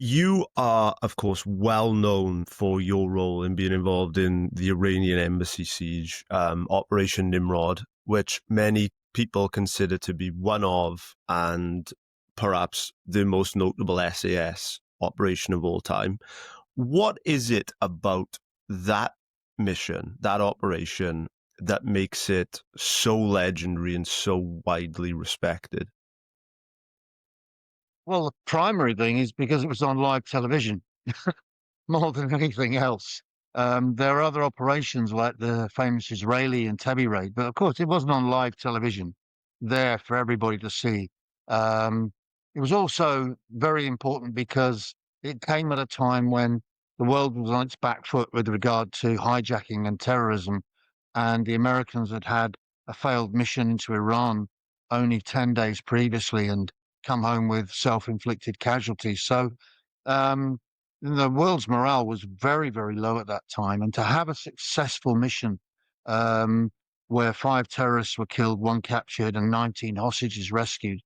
You are, of course, well known for your role in being involved in the Iranian Embassy Siege, Operation Nimrod, which many people consider to be one of and perhaps the most notable SAS operation of all time. What is it about that mission, that operation, that makes it so legendary and so widely respected? Well, the primary thing is because it was on live television more than anything else. There are other operations like the famous Israeli and Entebbe raid, but of course it wasn't on live television there for everybody to see. Um, it was also very important because it came at a time when the world was on its back foot with regard to hijacking and terrorism, and the Americans had had a failed mission into Iran only 10 days previously and come home with self-inflicted casualties. So um, the world's morale was very, very low at that time. And to have a successful mission um, where five terrorists were killed, one captured, and 19 hostages rescued,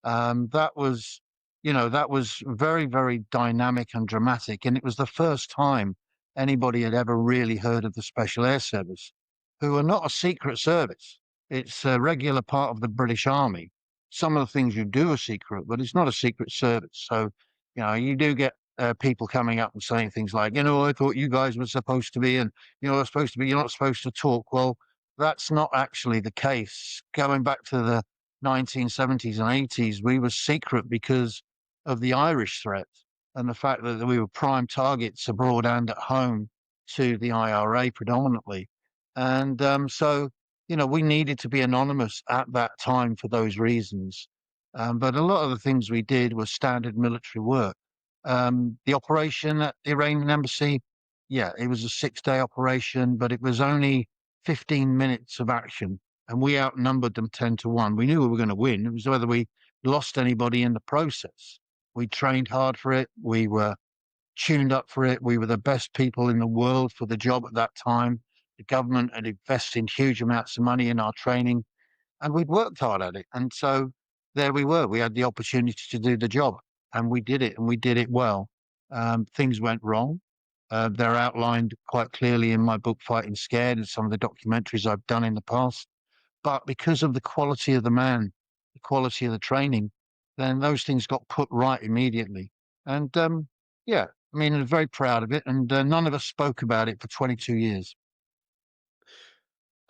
that was, that was very, very dynamic and dramatic. And it was the first time anybody had ever really heard of the Special Air Service, who are not a secret service. It's a regular part of the British Army. Some of the things you do are secret, but it's not a secret service. So, you do get people coming up and saying things like, I thought you guys were supposed to be, and you're not supposed to talk. Well, that's not actually the case. Going back to the 1970s and 80s, we were secret because of the Irish threat and the fact that we were prime targets abroad and at home to the IRA predominantly. And we needed to be anonymous at that time for those reasons. But a lot of the things we did was standard military work. The operation at the Iranian embassy, yeah, it was a 6-day operation, but it was only 15 minutes of action and we outnumbered them 10-1. We knew we were going to win. It was whether we lost anybody in the process. We trained hard for it. We were tuned up for it. We were the best people in the world for the job at that time. The government had invested huge amounts of money in our training and we'd worked hard at it. And so there we were. We had the opportunity to do the job and we did it and we did it well. Things went wrong. They're outlined quite clearly in my book, Fighting Scared, and some of the documentaries I've done in the past. But because of the quality of the man, the quality of the training, then those things got put right immediately. And yeah, I mean, I'm very proud of it. And none of us spoke about it for 22 years.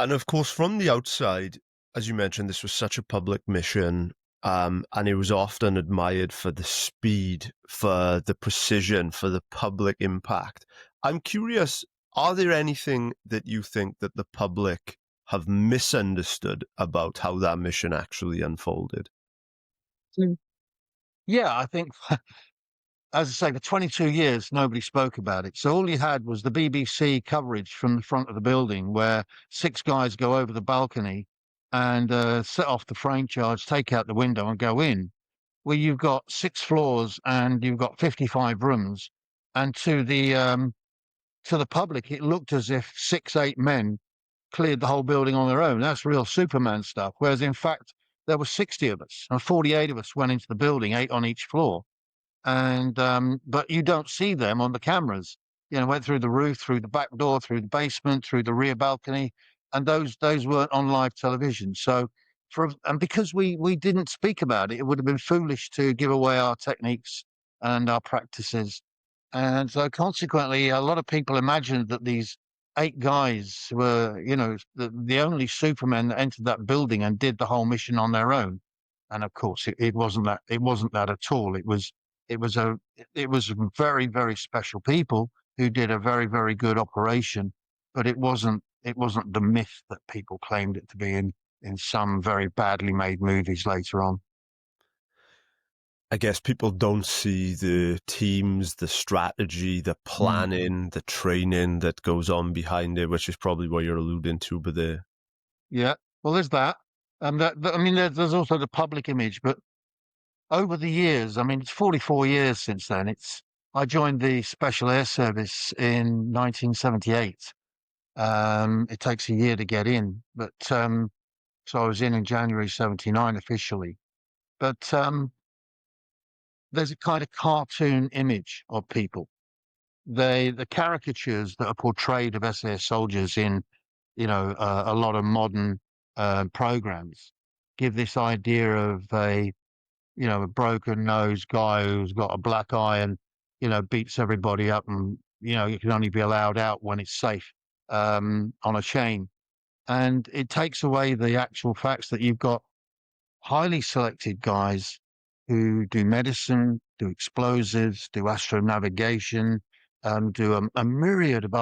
And of course, from the outside, as you mentioned, this was such a public mission, and it was often admired for the speed, for the precision, for the public impact. I'm curious, are there anything that you think that the public have misunderstood about how that mission actually unfolded? Mm. Yeah, I think, as I say, for 22 years, nobody spoke about it. So all you had was the BBC coverage from the front of the building where six guys go over the balcony and set off the frame charge, take out the window and go in. Where you've got 6 floors and you've got 55 rooms. And to the public, it looked as if 6, 8 men cleared the whole building on their own. That's real Superman stuff. Whereas in fact, there were 60 of us and 48 of us went into the building, 8 on each floor. And but you don't see them on the cameras. Went through the roof, through the back door, through the basement, through the rear balcony, and those weren't on live television. So and because we didn't speak about it, it would have been foolish to give away our techniques and our practices. And so consequently, a lot of people imagined that these 8 guys were, the only supermen that entered that building and did the whole mission on their own. And of course, it wasn't that. It wasn't that at all. It was a it was very, very special people who did a very, very good operation, but it wasn't the myth that people claimed it to be in some very badly made movies later on. I guess people don't see the teams, the strategy, the Mm. planning, the training that goes on behind it, which is probably what you're alluding to. But the Yeah. Well, there's that. I mean, there's also the public image, but over the years, I mean, it's 44 years since then. I joined the Special Air Service in 1978. It takes a year to get in, but so I was in January '79 officially. But there's a kind of cartoon image of people. The caricatures that are portrayed of SAS soldiers in, a lot of modern programs give this idea of a broken nose guy who's got a black eye and, beats everybody up, and, you can only be allowed out when it's safe, on a chain. And it takes away the actual facts that you've got highly selected guys who do medicine, do explosives, do astronavigation, do a myriad of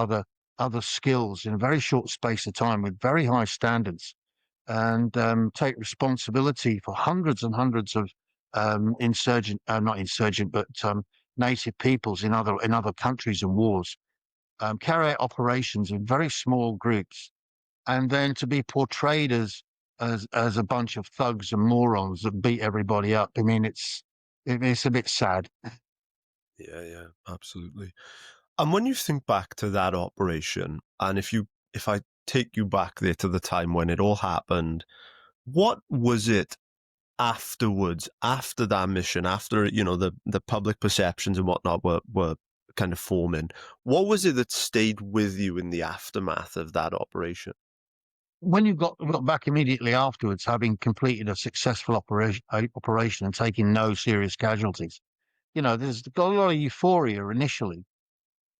other skills in a very short space of time with very high standards, and take responsibility for hundreds and hundreds of not insurgent, but native peoples in other countries and wars, carry out operations in very small groups, and then to be portrayed as a bunch of thugs and morons that beat everybody up. I mean, it's a bit sad. Yeah, yeah, absolutely. And when you think back to that operation, and if I take you back there to the time when it all happened, what was it afterwards, after that mission, after, the public perceptions and whatnot were kind of forming? What was it that stayed with you in the aftermath of that operation? When you got back immediately afterwards, having completed a successful operation and taking no serious casualties, there's got a lot of euphoria initially.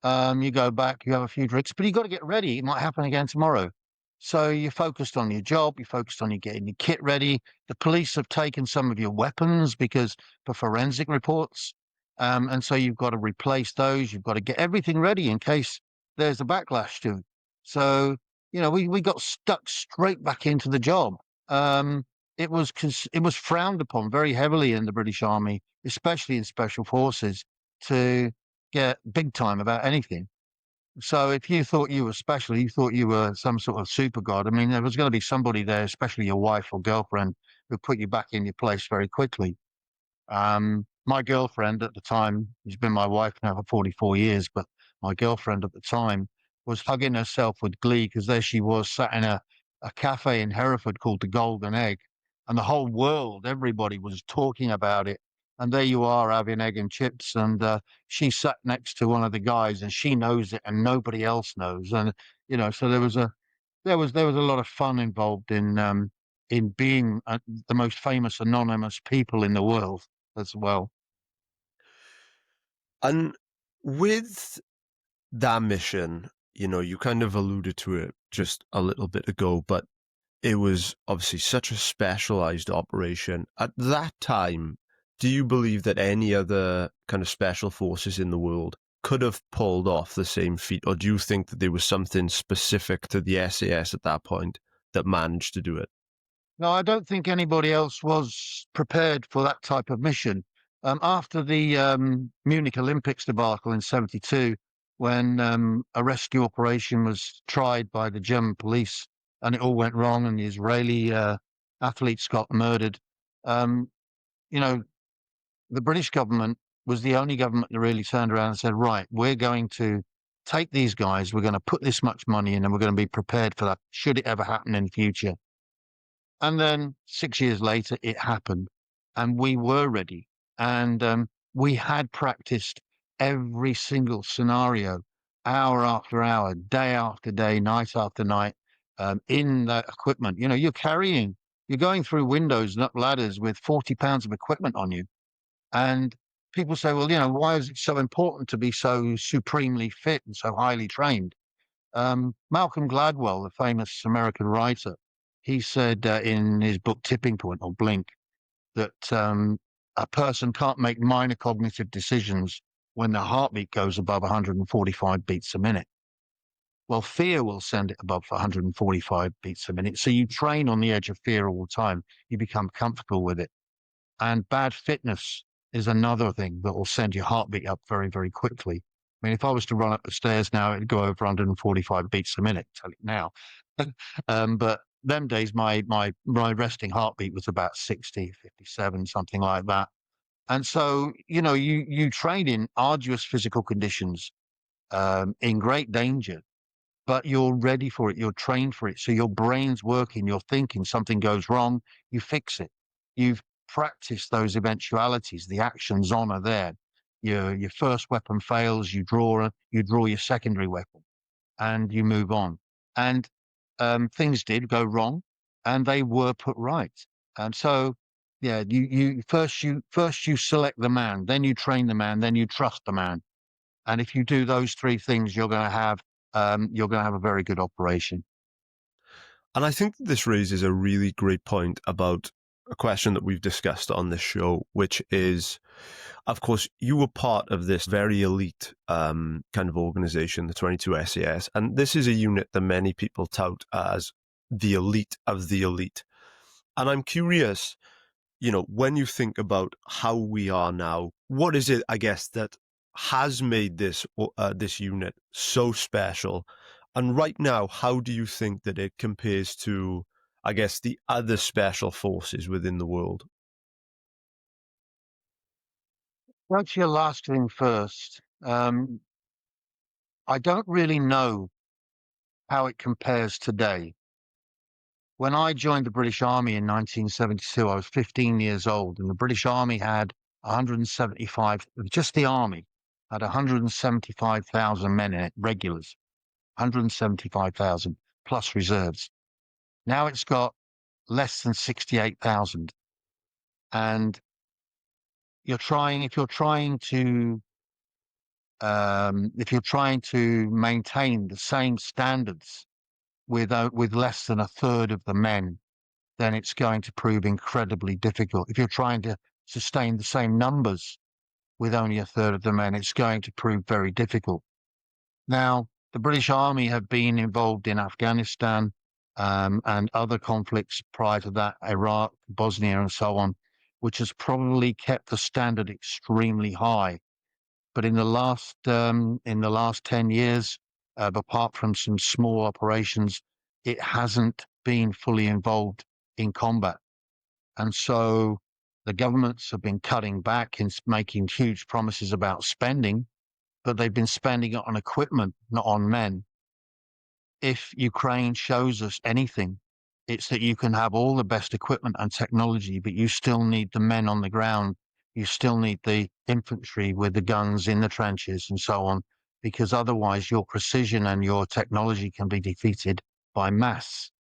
You go back, you have a few drinks, but you got to get ready. It might happen again tomorrow. So you're focused on your job. You're focused on you getting your kit ready. The police have taken some of your weapons because for forensic reports. And so you've got to replace those. You've got to get everything ready in case there's a backlash to it. So, we got stuck straight back into the job. It was frowned upon very heavily in the British Army, especially in special forces, to get big time about anything. So if you thought you were special, you thought you were some sort of super god. I mean, there was going to be somebody there, especially your wife or girlfriend, who put you back in your place very quickly. My girlfriend at the time, who's been my wife now for 44 years, but my girlfriend at the time was hugging herself with glee because there she was sat in a cafe in Hereford called the Golden Egg. And the whole world, everybody was talking about it. And there you are having egg and chips. And she sat next to one of the guys and she knows it and nobody else knows. And, so there was a lot of fun involved in being the most famous anonymous people in the world as well. And with that mission, you kind of alluded to it just a little bit ago, but it was obviously such a specialized operation. At that time, do you believe that any other kind of special forces in the world could have pulled off the same feat? Or do you think that there was something specific to the SAS at that point that managed to do it? No, I don't think anybody else was prepared for that type of mission. After the Munich Olympics debacle in '72, when a rescue operation was tried by the German police and it all went wrong and the Israeli athletes got murdered, um, you know, the British government was the only government that really turned around and said, right, we're going to take these guys, we're going to put this much money in, and we're going to be prepared for that should it ever happen in the future. And then 6 years later, it happened, and we were ready. And we had practiced every single scenario, hour after hour, day after day, night after night, in that equipment. You're going through windows and up ladders with 40 pounds of equipment on you. And people say, well, why is it so important to be so supremely fit and so highly trained? Malcolm Gladwell, the famous American writer, he said in his book Tipping Point or Blink that a person can't make minor cognitive decisions when their heartbeat goes above 145 beats a minute. Well, fear will send it above 145 beats a minute. So you train on the edge of fear all the time. You become comfortable with it. And bad fitness is another thing that will send your heartbeat up very, very quickly. I mean, if I was to run up the stairs now, it'd go over 145 beats a minute, tell it now. But them days, my resting heartbeat was about 60, 57, something like that. And so, you train in arduous physical conditions, in great danger, but you're ready for it. You're trained for it. So your brain's working, you're thinking something goes wrong, you fix it. You've practice those eventualities. The actions on are there. Your first weapon fails, you draw your secondary weapon, and you move on. And things did go wrong, and they were put right. And so, yeah, you select the man, then you train the man, then you trust the man. And if you do those three things, you're going to have a very good operation. And I think this raises a really great point about a question that we've discussed on this show, which is, of course, you were part of this very elite kind of organization, the 22 SAS, and this is a unit that many people tout as the elite of the elite. And I'm curious, when you think about how we are now, what is it, I guess, that has made this unit so special? And right now, how do you think that it compares to, I guess, the other special forces within the world? What's your last thing first? I don't really know how it compares today. When I joined the British Army in 1972, I was 15 years old, and the British Army had 175, just the Army had 175,000 men in it, regulars, 175,000 plus reserves. Now it's got less than 68,000. And if you're trying to maintain the same standards with less than a third of the men, then it's going to prove incredibly difficult. If you're trying to sustain the same numbers with only a third of the men, it's going to prove very difficult. Now, the British Army have been involved in Afghanistan and other conflicts prior to that, Iraq, Bosnia, and so on, which has probably kept the standard extremely high. But in the last 10 years, apart from some small operations, it hasn't been fully involved in combat. And so the governments have been cutting back and making huge promises about spending, but they've been spending it on equipment, not on men. If Ukraine shows us anything, it's that you can have all the best equipment and technology, but you still need the men on the ground. You still need the infantry with the guns in the trenches and so on, because otherwise your precision and your technology can be defeated by mass.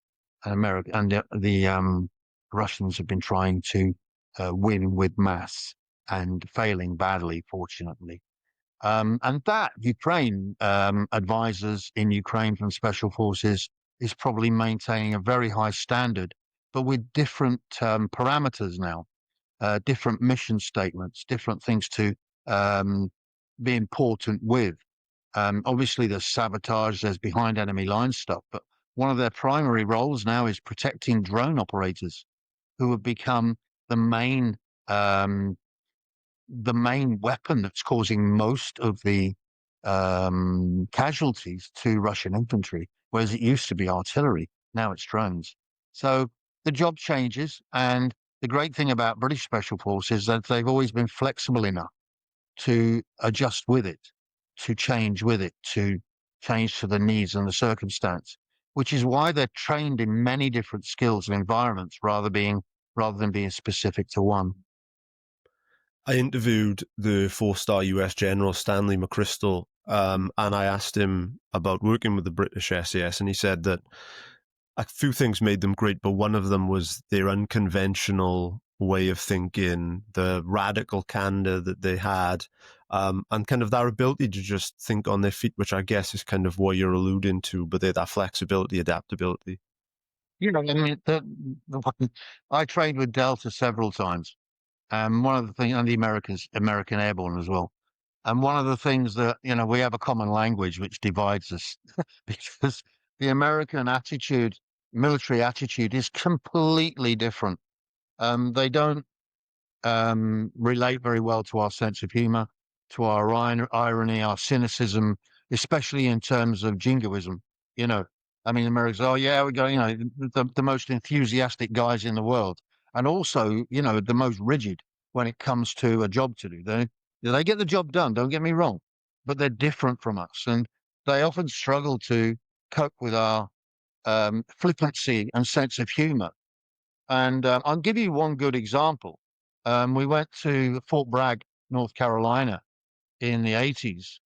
And the Russians have been trying to win with mass and failing badly, fortunately. And that Ukraine advisors in Ukraine from special forces is probably maintaining a very high standard, but with different parameters now, different mission statements, different things to be important with. Obviously, there's sabotage, there's behind enemy lines stuff, but one of their primary roles now is protecting drone operators who have become the main um, the main weapon that's causing most of the casualties to Russian infantry, whereas it used to be artillery. Now it's drones. So the job changes. And the great thing about British Special Forces is that they've always been flexible enough to adjust with it, to change with it, to change to the needs and the circumstance, which is why they're trained in many different skills and environments rather than being specific to one. I interviewed the 4-star US General Stanley McChrystal, and I asked him about working with the British SAS, and he said that a few things made them great, but one of them was their unconventional way of thinking, the radical candor that they had, and kind of their ability to just think on their feet, which I guess is kind of what you're alluding to, but they're that flexibility, adaptability. I mean, I trained with Delta several times. One of the things, and the American Airborne as well. And one of the things that, we have a common language which divides us because the American attitude, military attitude is completely different. They don't relate very well to our sense of humor, to our irony, our cynicism, especially in terms of jingoism. You know, I mean, Americans, oh yeah, we go, the most enthusiastic guys in the world, and also, the most rigid when it comes to a job to do. They get the job done. Don't get me wrong, but they're different from us, and they often struggle to cope with our flippancy and sense of humor. And I'll give you one good example. We went to Fort Bragg, North Carolina, in the 80s,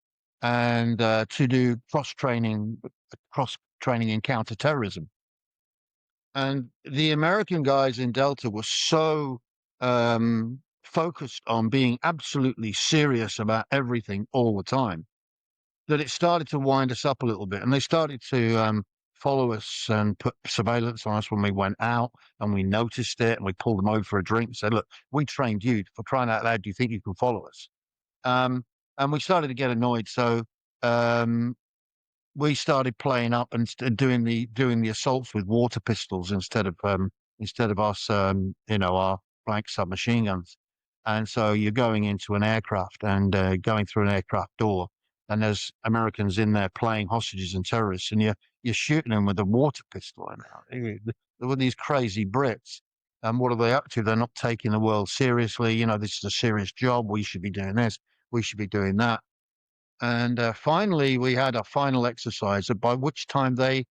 and to do cross training in counterterrorism. And the American guys in Delta were so focused on being absolutely serious about everything all the time that it started to wind us up a little bit. And they started to follow us and put surveillance on us when we went out, and we noticed it, and we pulled them over for a drink and said, look, we trained you, for crying out loud, do you think you can follow us? Um, and we started to get annoyed. So um, we started playing up and doing the assaults with water pistols instead of us, our blank submachine guns. And so you're going into an aircraft and going through an aircraft door, and there's Americans in there playing hostages and terrorists, and you're shooting them with a water pistol. And there were these crazy Brits. And what are they up to? They're not taking the world seriously. This is a serious job. We should be doing this. We should be doing that. And finally, we had a final exercise, by which time they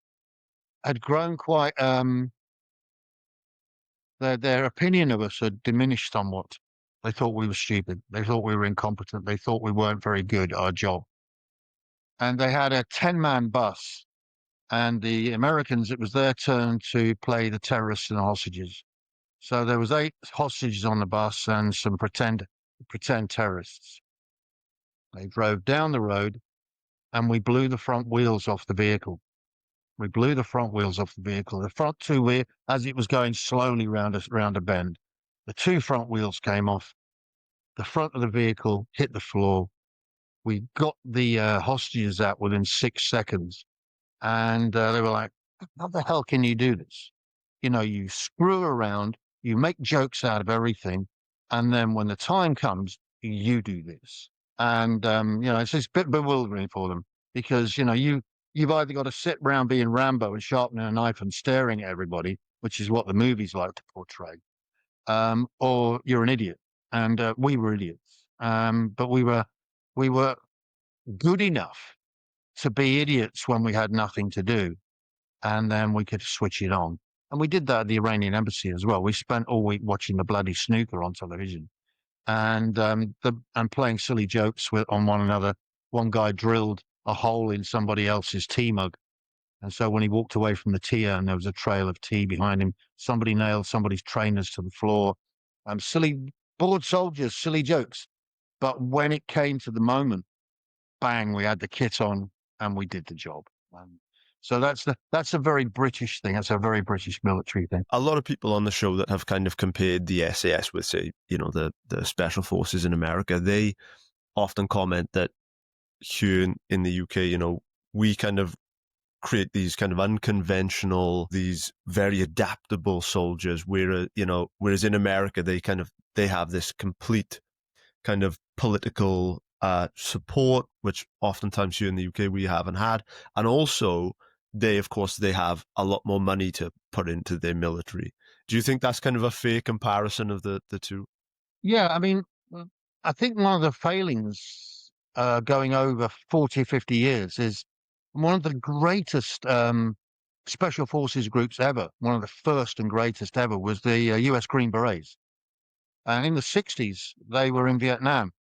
had grown quite, their opinion of us had diminished somewhat. They thought we were stupid. They thought we were incompetent. They thought we weren't very good at our job. And they had a 10-man bus. And the Americans, it was their turn to play the terrorists and the hostages. So there was 8 hostages on the bus and some pretend terrorists. They drove down the road, and we blew the front wheels off the vehicle. We blew the front wheels off the vehicle. The front two wheels, as it was going slowly round a bend, the 2 front wheels came off. The front of the vehicle hit the floor. We got the hostages out within 6 seconds, and they were like, "How the hell can you do this? You screw around, you make jokes out of everything, and then when the time comes, you do this." And it's just a bit bewildering for them, because you've either got to sit around being Rambo and sharpening a knife and staring at everybody, which is what the movies like to portray, or you're an idiot. And we were idiots, but we were good enough to be idiots when we had nothing to do, and then we could switch it on. And we did that at the Iranian Embassy as well. We spent all week watching the bloody snooker on television, and and playing silly jokes on one another. One guy drilled a hole in somebody else's tea mug, and so when he walked away from the tea and there was a trail of tea behind him, somebody nailed somebody's trainers to the floor. Silly bored soldiers, silly jokes. But when it came to the moment, bang, we had the kit on and we did the job. So that's a very British thing. That's a very British military thing. A lot of people on the show that have kind of compared the SAS with, say, the special forces in America, they often comment that here in the UK, we kind of create these kind of unconventional, these very adaptable soldiers, whereas in America they have this complete kind of political support, which oftentimes here in the UK we haven't had, and also of course they have a lot more money to put into their military. Do you think that's kind of a fair comparison of the two? Yeah, I mean, I think one of the failings going over 40 or 50 years is one of the greatest special forces groups ever, one of the first and greatest ever, was the US Green Berets. And in the 60s, they were in Vietnam.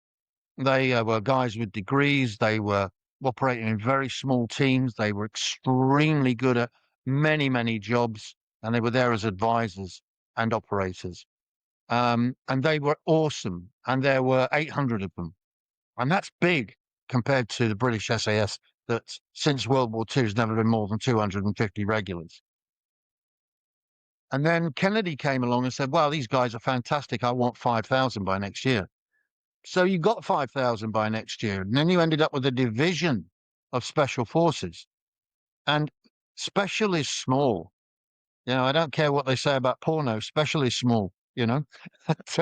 They were guys with degrees. They were operating in very small teams. They were extremely good at many, many jobs, and they were there as advisors and operators. And they were awesome. And there were 800 of them. And that's big compared to the British SAS that since World War II has never been more than 250 regulars. And then Kennedy came along and said, well, these guys are fantastic. I want 5,000 by next year. So you got 5,000 by next year. And then you ended up with a division of special forces. And special is small. I don't care what they say about porno. Special is small, it's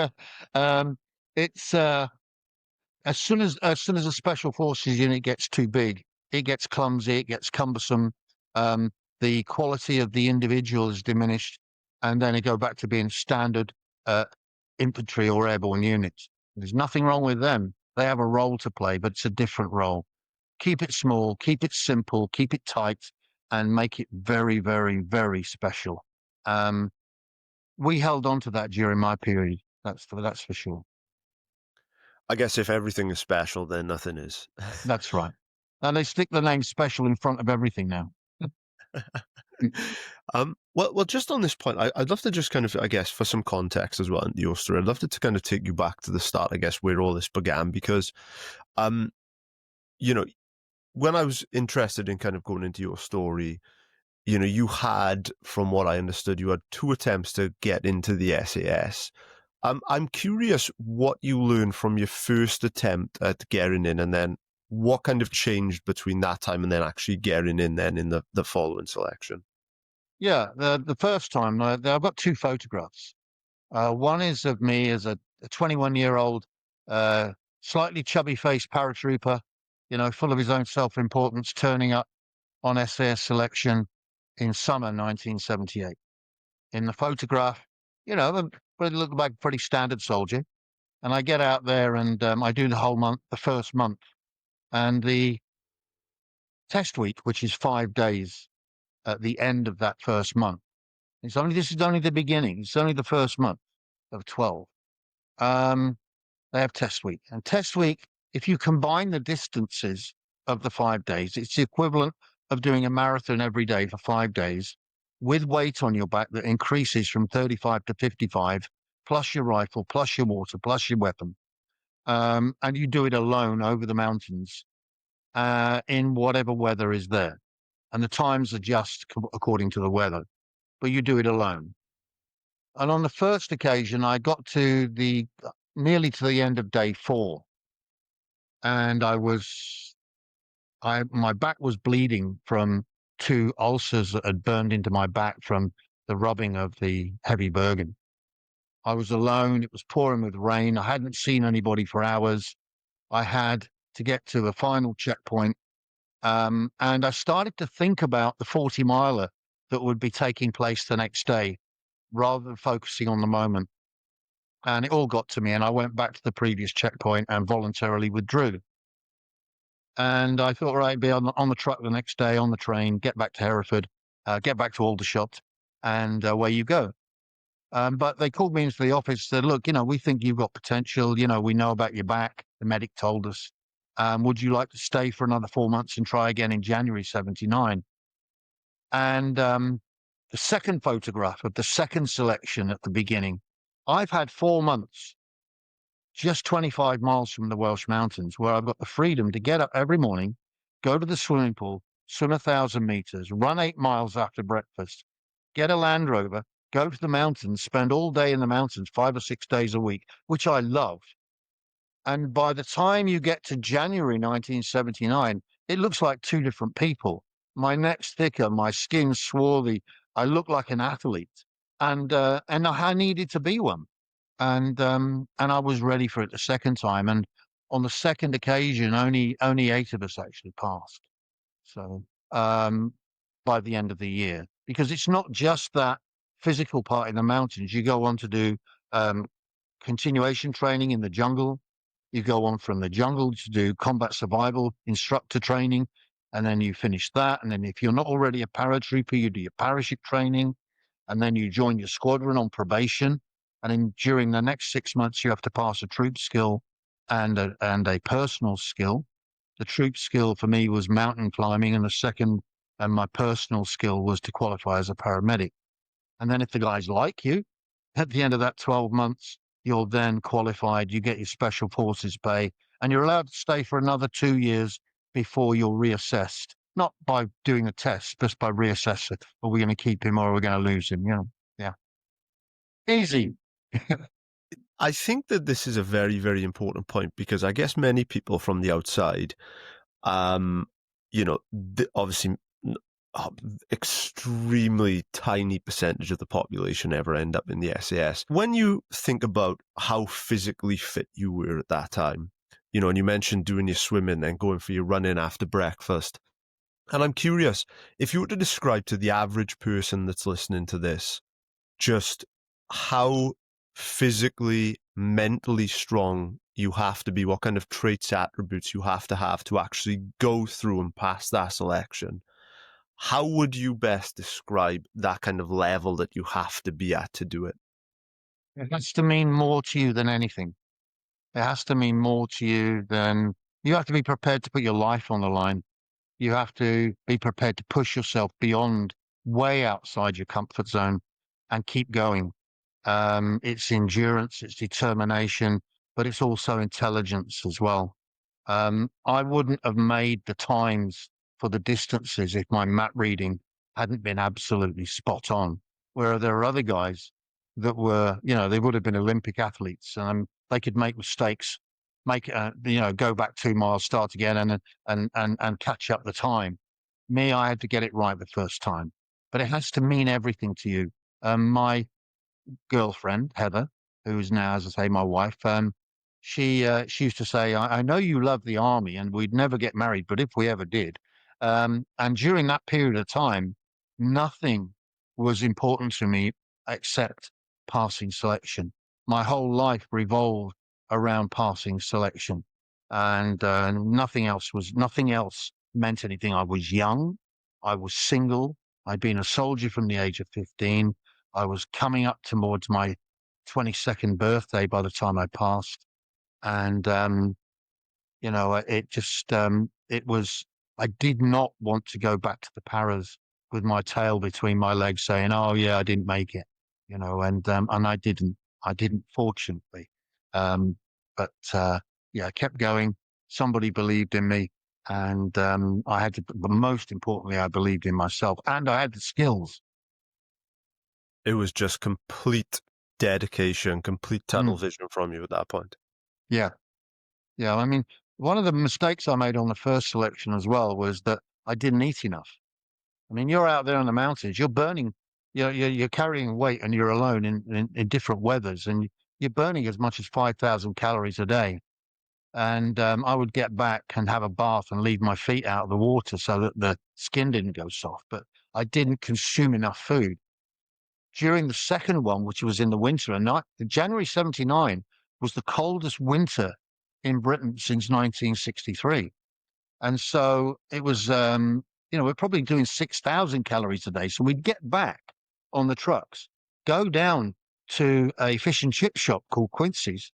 as soon as a special forces unit gets too big, it gets clumsy, it gets cumbersome. The quality of the individual is diminished, and then they go back to being standard infantry or airborne units. There's nothing wrong with them. They have a role to play, but it's a different role. Keep it small, keep it simple, keep it tight, and make it very, very, very special. We held on to that during my period. That's for sure. I guess if everything is special, then nothing is. That's right. And they stick the name special in front of everything now. Well, just on this point, I'd love to just kind of, I guess, for some context as well into your story, I'd love to kind of take you back to the start, I guess, where all this began, because, um, you know, when I was interested in kind of going into your story, you had, from what I understood, you had two attempts to get into the SAS. I'm curious what you learned from your first attempt at getting in, and then what kind of changed between that time and then actually getting in then in the following selection. Yeah, the first time I've got two photographs. One is of me as a 21-year-old, uh, slightly chubby-faced paratrooper, full of his own self-importance, turning up on SAS selection in summer 1978. In the photograph, I look like a pretty standard soldier. And I get out there and I do the whole month, the first month, and the test week, which is 5 days at the end of that first month. This is only the beginning. It's only the first month of 12. Um, they have test week. And test week, if you combine the distances of the 5 days, it's the equivalent of doing a marathon every day for 5 days with weight on your back that increases from 35 to 55, plus your rifle, plus your water, plus your weapon. And you do it alone over the mountains in whatever weather is there. And the times adjust according to the weather, but you do it alone. And on the first occasion, I got to the nearly to the end of day 4, and my back was bleeding from two ulcers that had burned into my back from the rubbing of the heavy Bergen. I was alone. It was pouring with rain. I hadn't seen anybody for hours. I had to get to the final checkpoint. And I started to think about the 40-miler that would be taking place the next day rather than focusing on the moment. And it all got to me, and I went back to the previous checkpoint and voluntarily withdrew. And I thought, right, be on the truck the next day, on the train, get back to Hereford, get back to Aldershot, and away you go. But they called me into the office, said, look, we think you've got potential. We know about your back. The medic told us. Would you like to stay for another 4 months and try again in January 79? And the second photograph of the second selection at the beginning, I've had 4 months, just 25 miles from the Welsh mountains, where I've got the freedom to get up every morning, go to the swimming pool, swim 1,000 meters, run 8 miles after breakfast, get a Land Rover, go to the mountains, spend all day in the mountains, 5 or 6 days a week, which I love. And by the time you get to January 1979, it looks like two different people. My neck's thicker, my skin's swarthy. I look like an athlete, and I needed to be one, and I was ready for it the second time. And on the second occasion, only 8 of us actually passed. So by the end of the year, because it's not just that physical part in the mountains. You go on to do continuation training in the jungle. You go on from the jungle to do combat survival instructor training, and then you finish that. And then if you're not already a paratrooper, you do your parachute training, and then you join your squadron on probation. And then during the next 6 months, you have to pass a troop skill and a personal skill. The troop skill for me was mountain climbing, and my personal skill was to qualify as a paramedic. And then if the guys like you, at the end of that 12 months, you're then qualified, you get your special forces pay, and you're allowed to stay for another 2 years before you're reassessed. Not by doing a test, just by reassessing. Are we going to keep him or are we going to lose him? Yeah. Easy. I think that this is a very, very important point, because I guess many people from the outside, um, obviously extremely tiny percentage of the population ever end up in the SAS. When you think about how physically fit you were at that time, and you mentioned doing your swimming, then going for your running after breakfast. And I'm curious, if you were to describe to the average person that's listening to this, just how physically, mentally strong you have to be, what kind of traits, attributes you have to actually go through and pass that selection. How would you best describe that kind of level that you have to be at to do it? It has to mean more to you than anything. It has to mean more to you than you have to be prepared to put your life on the line. You have to be prepared to push yourself beyond, way outside your comfort zone and keep going. It's endurance, it's determination, but it's also intelligence as well. I wouldn't have made the times for the distances if my map reading hadn't been absolutely spot on. Where there are other guys that were, they would have been Olympic athletes, and they could make mistakes, go back 2 miles, start again, and catch up the time. Me, I had to get it right the first time, but it has to mean everything to you. My girlfriend, Heather, who is now, as I say, my wife, she used to say, I know you love the army and we'd never get married, but if we ever did. And during that period of time, nothing was important to me except passing selection. My whole life revolved around passing selection. And nothing else meant anything. I was young. I was single. I'd been a soldier from the age of 15. I was coming up towards my 22nd birthday by the time I passed. And, it was, I did not want to go back to the paras with my tail between my legs saying, oh, yeah, I didn't make it, and I didn't, fortunately. Um, but I kept going. Somebody believed in me. And but most importantly, I believed in myself and I had the skills. It was just complete dedication, complete tunnel vision from you at that point. Yeah. Yeah. I mean, one of the mistakes I made on the first selection as well was that I didn't eat enough. I mean, you're out there in the mountains, you're burning, you're carrying weight and you're alone in different weathers, and you're burning as much as 5,000 calories a day. And I would get back and have a bath and leave my feet out of the water so that the skin didn't go soft. But I didn't consume enough food. During the second one, which was in the winter, and January 79 was the coldest winter in Britain since 1963. And so it was, we're probably doing 6,000 calories a day. So we'd get back on the trucks, go down to a fish and chip shop called Quincy's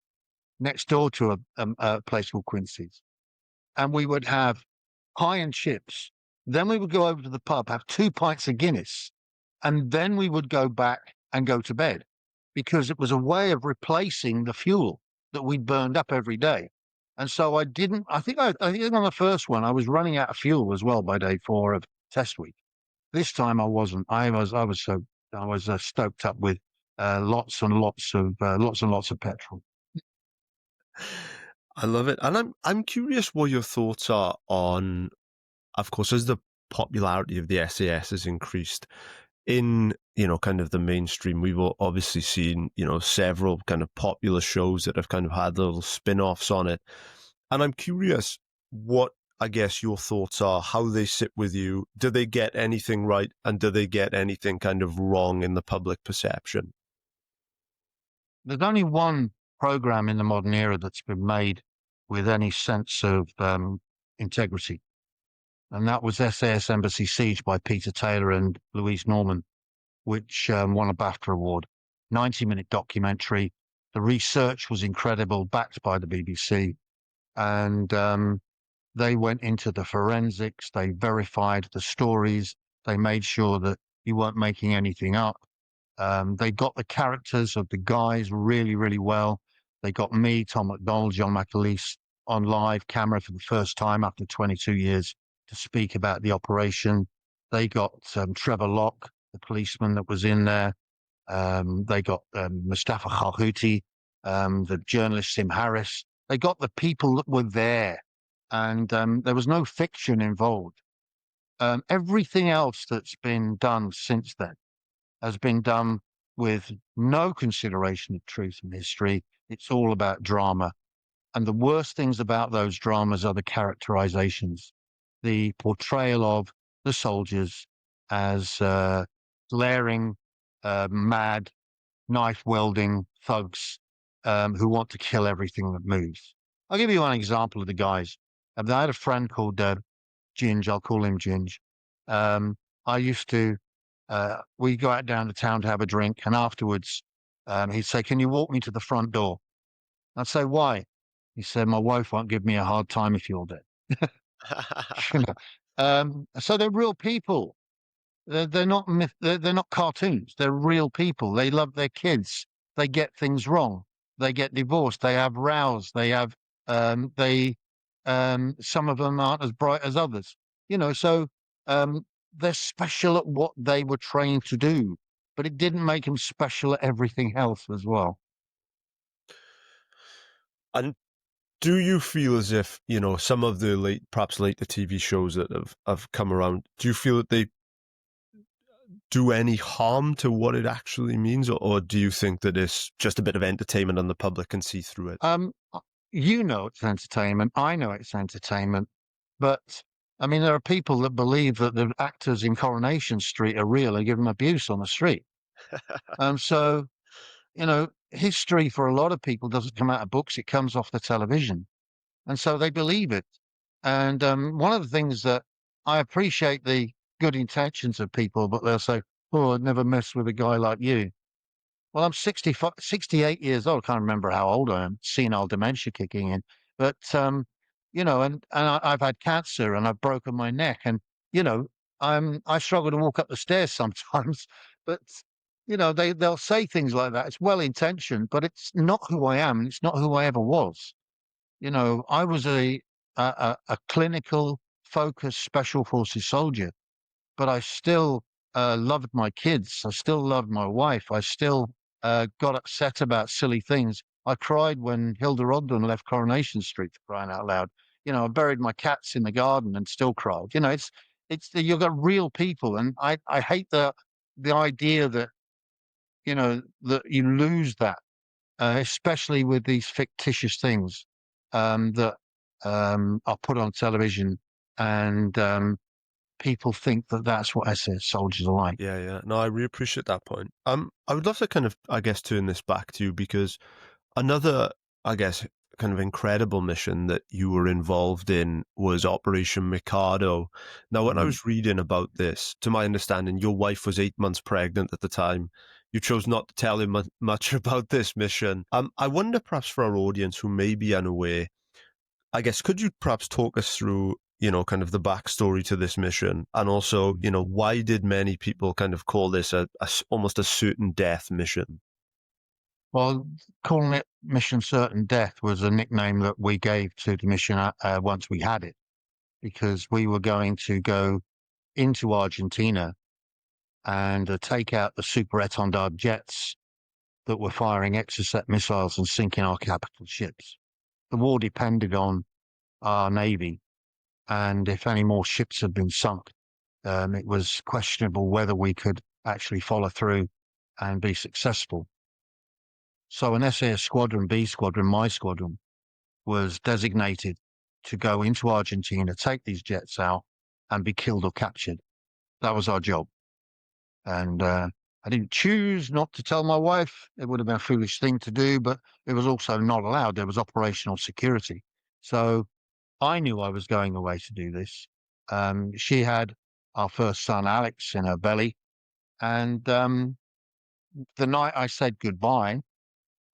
next door to a place called Quincy's. And we would have pie and chips. Then we would go over to the pub, have 2 pints of Guinness, and then we would go back and go to bed because it was a way of replacing the fuel that we'd burned up every day. And so I think on the first one, I was running out of fuel as well by day 4 of test week. This time I wasn't. I was stoked up with lots and lots of petrol. I love it. And I'm curious what your thoughts are on, of course, as the popularity of the SAS has increased in, kind of the mainstream, we've obviously seen, several kind of popular shows that have kind of had little spin-offs on it. And I'm curious what, I guess, your thoughts are, how they sit with you. Do they get anything right? And do they get anything kind of wrong in the public perception? There's only one program in the modern era that's been made with any sense of integrity. And that was SAS Embassy Siege by Peter Taylor and Louise Norman, which won a BAFTA award. 90-minute documentary. The research was incredible, backed by the BBC. And they went into the forensics. They verified the stories. They made sure that you weren't making anything up. They got the characters of the guys really, really well. They got me, Tom McDonald, John McAleese on live camera for the first time after 22 years to speak about the operation. They got Trevor Locke, the policeman that was in there. They got Mustafa Khalhuti, the journalist Sim Harris. They got the people that were there, and there was no fiction involved. Everything else that's been done since then has been done with no consideration of truth and history. It's all about drama. And the worst things about those dramas are the characterizations, the portrayal of the soldiers as glaring, mad, knife-wielding thugs who want to kill everything that moves. I'll give you one example of the guys. I had a friend called Ginge. I'll call him Ginge. I used to we go out down to town to have a drink, and afterwards He'd say, "Can you walk me to the front door?" I'd say, "Why?" He said, "My wife won't give me a hard time if you're dead." You know? So they're real people. They're not they're not cartoons. They're real people. They love their kids. They get things wrong. They get divorced. They have rows. They some of them aren't as bright as others. So um, they're special at what they were trained to do, but it didn't make them special at everything else as well. And do you feel as if, some of the perhaps later TV shows that have come around, do you feel that they do any harm to what it actually means, or do you think that it's just a bit of entertainment and the public can see through it? It's entertainment. I know it's entertainment, but I mean, there are people that believe that the actors in Coronation Street are real and give them abuse on the street. So history for a lot of people doesn't come out of books; it comes off the television, and so they believe it. And one of the things that I appreciate the good intentions of people, but they'll say, "Oh, I'd never mess with a guy like you." Well, I'm 65, 68 years old. I can't remember how old I am. Senile dementia kicking in. But, I've had cancer and I've broken my neck. And, you know, I struggle to walk up the stairs sometimes. But, they'll say things like that. It's well intentioned, but it's not who I am. And it's not who I ever was. I was a clinical, focused special forces soldier, but I still loved my kids. I still loved my wife. I still got upset about silly things. I cried when Hilda Rodden left Coronation Street, for crying out loud. I buried my cats in the garden and still cried. You've got real people, and I hate the idea that that you lose that, especially with these fictitious things that are put on television, and people think that that's what SS soldiers are like. Yeah, yeah. No, I really appreciate that point. I would love to kind of, I guess, turn this back to you because another, I guess, kind of incredible mission that you were involved in was Operation Mikado. Now, when I Mm. was reading about this, to my understanding, your wife was 8 months pregnant at the time. You chose not to tell him much about this mission. I wonder, perhaps for our audience who may be unaware, I guess, could you perhaps talk us through, kind of the backstory to this mission? And also, why did many people kind of call this almost a certain death mission? Well, calling it Mission Certain Death was a nickname that we gave to the mission once we had it, because we were going to go into Argentina and take out the Super Étendard jets that were firing Exocet missiles and sinking our capital ships. The war depended on our navy, and if any more ships had been sunk, it was questionable whether we could actually follow through and be successful. So an SAS squadron, B squadron, my squadron, was designated to go into Argentina, take these jets out, and be killed or captured. That was our job. And I didn't choose not to tell my wife. It would have been a foolish thing to do, but it was also not allowed. There was operational security. So I knew I was going away to do this. She had our first son, Alex, in her belly. And the night I said goodbye,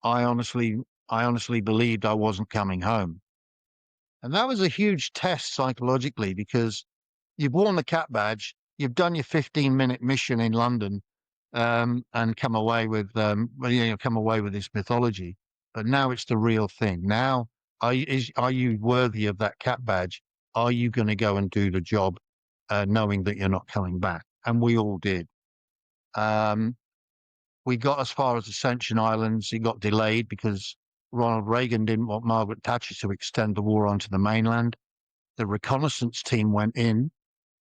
I honestly, I honestly believed I wasn't coming home. And that was a huge test psychologically, because you've worn the cat badge, you've done your 15-minute mission in London, and come away with this mythology. But now it's the real thing. Now, are you worthy of that cat badge? Are you going to go and do the job, knowing that you're not coming back? And we all did. Um, we got as far as Ascension Islands. It got delayed because Ronald Reagan didn't want Margaret Thatcher to extend the war onto the mainland. The reconnaissance team went in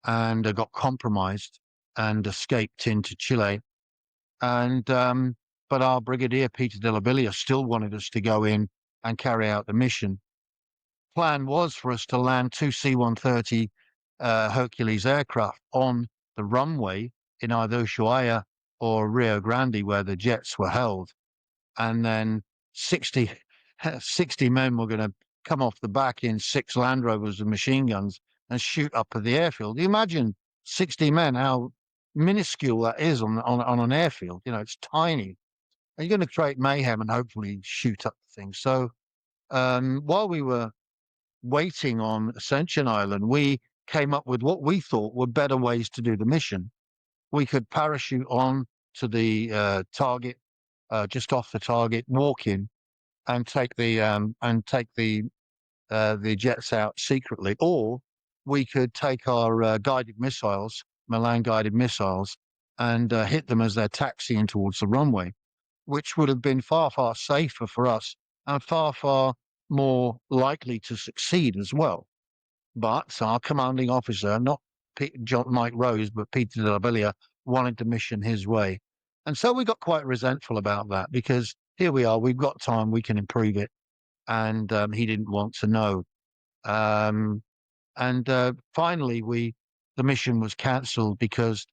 and got compromised and escaped into Chile. And but our brigadier Peter de la Billia still wanted us to go in and carry out the mission. Plan was for us to land two C-130 Hercules aircraft on the runway in either Ushuaia or Rio Grande, where the jets were held, and then 60, 60 men were going to come off the back in six Land Rovers and machine guns and shoot up at the airfield. You imagine 60 men, how minuscule that is on an airfield. It's tiny. and you're going to create mayhem and hopefully shoot up things. So while we were waiting on Ascension Island, we came up with what we thought were better ways to do the mission. We could parachute on to the target, just off the target, walk in, and take the jets out secretly, or we could take our guided missiles, Milan guided missiles, and hit them as they're taxiing towards the runway, which would have been far, far safer for us and far, far more likely to succeed as well. But our commanding officer, not Mike Rose, but Peter de la Villia, wanted the mission his way. And so we got quite resentful about that because here we are, we've got time, we can improve it. And he didn't want to know. Um, and finally, the mission was cancelled because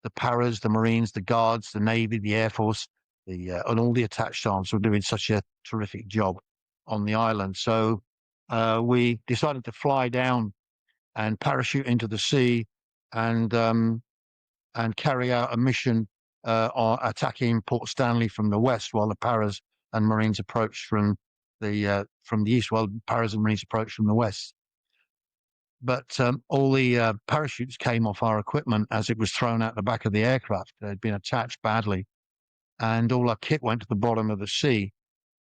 the paras, the Marines, the Guards, the Navy, the Air Force, and all the attached arms were doing such a terrific job on the island. So we decided to fly down and parachute into the sea and carry out a mission attacking Port Stanley from the west, while the paras and Marines approached from the east, while paras and Marines approached from the west. But all the parachutes came off our equipment as it was thrown out the back of the aircraft. It had been attached badly, and all our kit went to the bottom of the sea.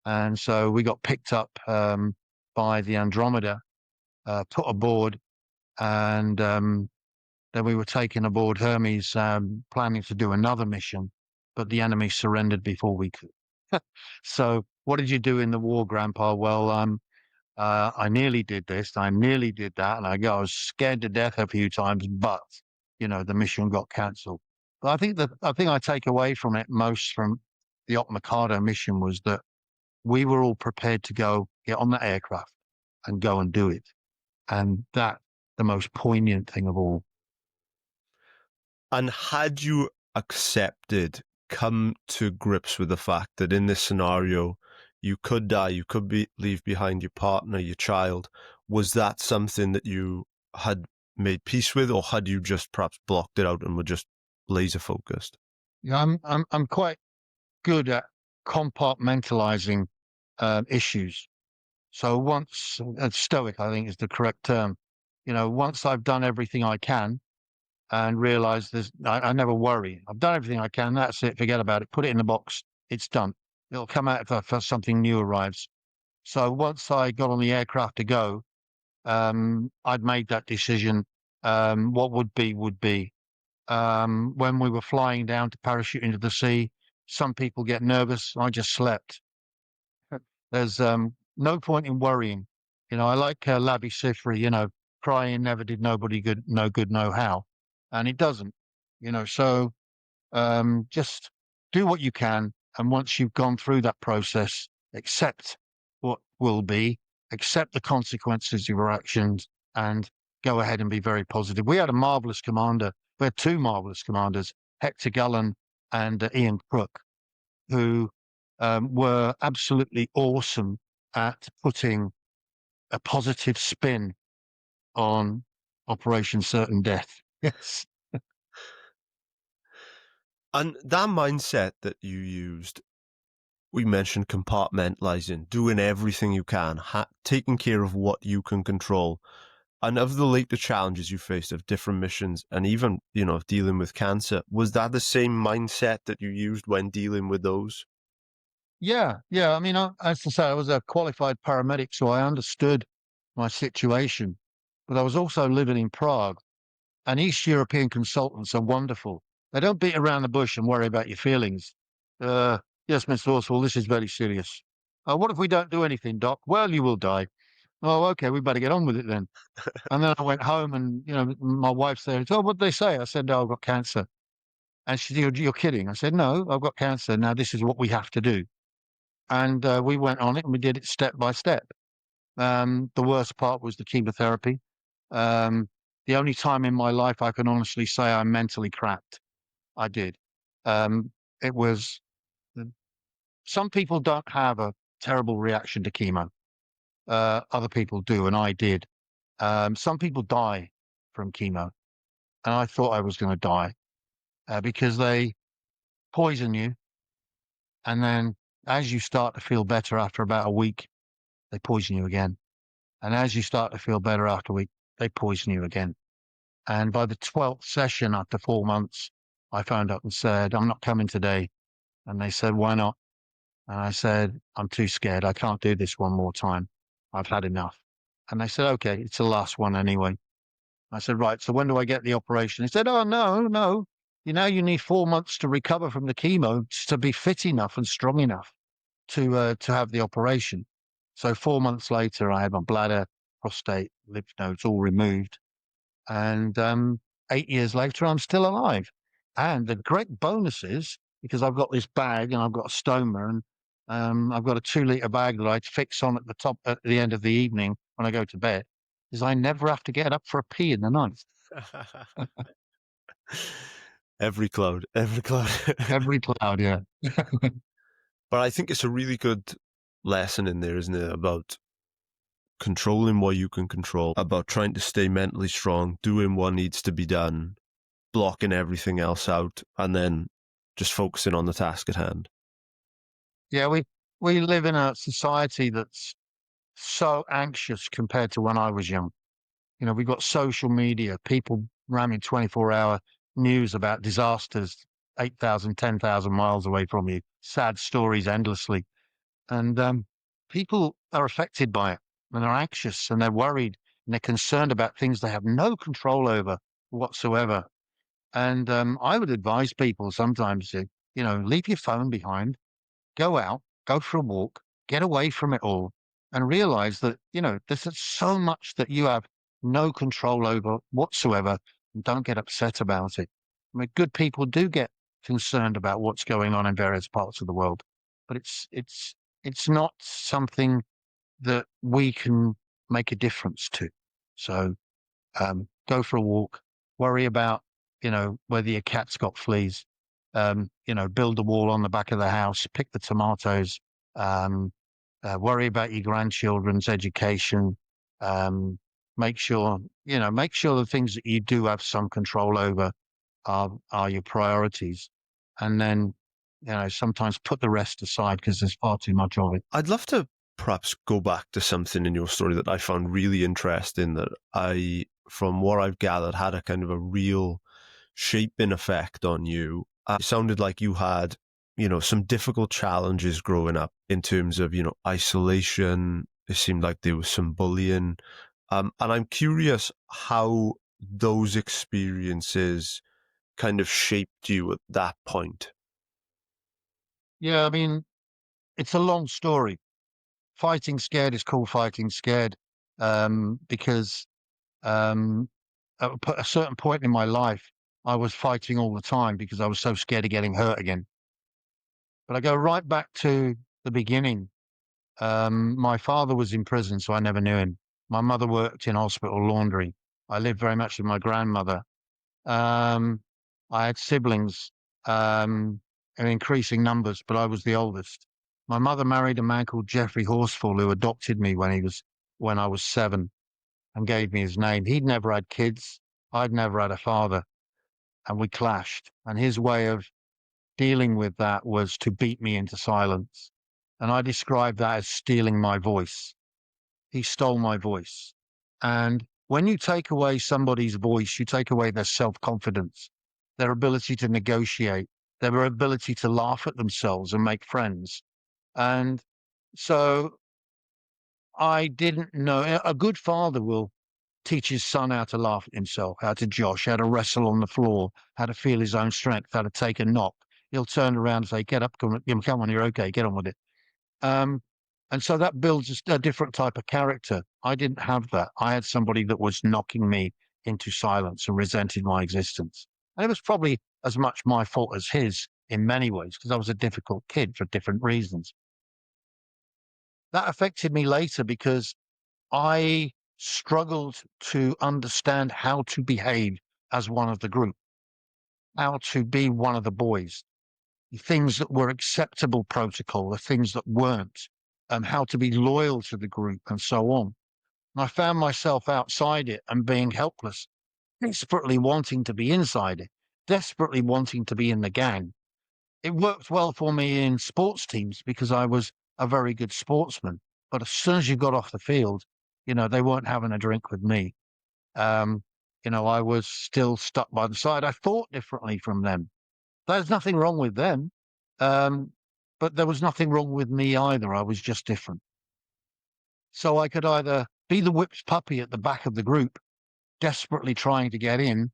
And so we got picked up by the Andromeda, put aboard, and then we were taken aboard Hermes, planning to do another mission, but the enemy surrendered before we could. So, what did you do in the war, Grandpa? Well, I nearly did this, I nearly did that, and I was scared to death a few times, but the mission got cancelled. But I think I take away from it most from the Mikado mission was that we were all prepared to go get on the aircraft and go and do it, and that the most poignant thing of all. And had you come to grips with the fact that in this scenario, you could die, you could leave behind your partner, your child, was that something that you had made peace with, or had you just perhaps blocked it out and were just laser focused? Yeah, I'm quite good at compartmentalizing issues. So once stoic, I think is the correct term. Once I've done everything I can and realize I never worry. I've done everything I can. That's it. Forget about it. Put it in the box. It's done. It'll come out if something new arrives. So once I got on the aircraft to go, I'd made that decision. What would be would be. When we were flying down to parachute into the sea, some people get nervous. I just slept. There's no point in worrying. I like Labi Sifri, crying never did nobody good, no good, no how. And it doesn't, so just do what you can. And once you've gone through that process, accept what will be, accept the consequences of your actions, and go ahead and be very positive. We had a marvelous commander. We had two marvelous commanders, Hector Gullen and Ian Crook, who were absolutely awesome at putting a positive spin on Operation Certain Death. Yes. And that mindset that you used, we mentioned compartmentalizing, doing everything you can, taking care of what you can control. And of the later challenges you faced of different missions and even, dealing with cancer, was that the same mindset that you used when dealing with those? Yeah. I mean, as I say, I was a qualified paramedic, so I understood my situation. But I was also living in Prague, and East European consultants are wonderful. They don't beat around the bush and worry about your feelings. Yes, Mr. Horsfall, this is very serious. What if we don't do anything, Doc? Well, you will die. Oh, okay, we better get on with it then. And then I went home and, my wife's there. Oh, what did they say? I said, no, I've got cancer. And she said, you're kidding. I said, no, I've got cancer. Now this is what we have to do. And we went on it and we did it step by step. The worst part was the chemotherapy. The only time in my life I can honestly say I'm mentally cracked. I did. It was, some people don't have a terrible reaction to chemo. Other people do, and I did. Some people die from chemo, and I thought I was going to die because they poison you And then as you start to feel better after about a week, they poison you again. And as you start to feel better after a week, they poison you again. And by the 12th session, after 4 months, I phoned up and said, I'm not coming today. And they said, why not? And I said, I'm too scared. I can't do this one more time. I've had enough. And they said, okay, it's the last one anyway. I said, right, so when do I get the operation? He said, oh, no. You need 4 months to recover from the chemo to be fit enough and strong enough to have the operation. So 4 months later, I had my bladder, prostate, lymph nodes all removed. And 8 years later, I'm still alive. And the great bonus is because I've got this bag and I've got a stoma and I've got a 2 liter bag that I fix on at the top at the end of the evening when I go to bed, is I never have to get up for a pee in the night. Every cloud, every cloud. Every cloud, yeah. But I think it's a really good lesson in there, isn't it? About controlling what you can control, about trying to stay mentally strong, doing what needs to be done, blocking everything else out, and then just focusing on the task at hand. Yeah, we live in a society that's so anxious compared to when I was young. We've got social media, people ramming 24-hour news about disasters 8,000, 10,000 miles away from you, sad stories endlessly. And people are affected by it and they're anxious and they're worried and they're concerned about things they have no control over whatsoever. And I would advise people sometimes to, leave your phone behind, go out, go for a walk, get away from it all, and realize that, there's so much that you have no control over whatsoever, and don't get upset about it. I mean, good people do get concerned about what's going on in various parts of the world, but it's not something that we can make a difference to. So go for a walk, worry about, whether your cat's got fleas, build a wall on the back of the house, pick the tomatoes, um, worry about your grandchildren's education, make sure the things that you do have some control over are your priorities. And then, sometimes put the rest aside because there's far too much of it. I'd love to perhaps go back to something in your story that I found really interesting that from what I've gathered, had a kind of a real shaping effect on you. It sounded like you had, some difficult challenges growing up in terms of, isolation. It seemed like there was some bullying. And I'm curious how those experiences kind of shaped you at that point. Yeah, I mean, it's a long story. Fighting scared is called fighting scared because at a certain point in my life, I was fighting all the time because I was so scared of getting hurt again. But I go right back to the beginning. My father was in prison, so I never knew him. My mother worked in hospital laundry. I lived very much with my grandmother. Um, I had siblings in increasing numbers, but I was the oldest. My mother married a man called Jeffrey Horsfall, who adopted me when I was 7 and gave me his name. He'd never had kids. I'd never had a father, and we clashed. And his way of dealing with that was to beat me into silence. And I describe that as stealing my voice. He stole my voice. And when you take away somebody's voice, you take away their self-confidence, their ability to negotiate, their ability to laugh at themselves and make friends. And so I didn't know. A good father will teach his son how to laugh at himself, how to josh, how to wrestle on the floor, how to feel his own strength, how to take a knock. He'll turn around and say, "Get up, come on, you're okay, get on with it." Um, and so that builds a different type of character. I didn't have that. I had somebody that was knocking me into silence and resented my existence. And it was probably as much my fault as his in many ways because I was a difficult kid for different reasons. That affected me later because I struggled to understand how to behave as one of the group, how to be one of the boys, the things that were acceptable protocol, the things that weren't, how to be loyal to the group and so on. And I found myself outside it and being helpless, desperately wanting to be inside it, desperately wanting to be in the gang. it worked well for me in sports teams because I was a very good sportsman. But as soon as you got off the field, they weren't having a drink with me. Um, I was still stuck by the side. I thought differently from them. There's nothing wrong with them. Um, but there was nothing wrong with me either. I was just different. So I could either be the whipped puppy at the back of the group, desperately trying to get in,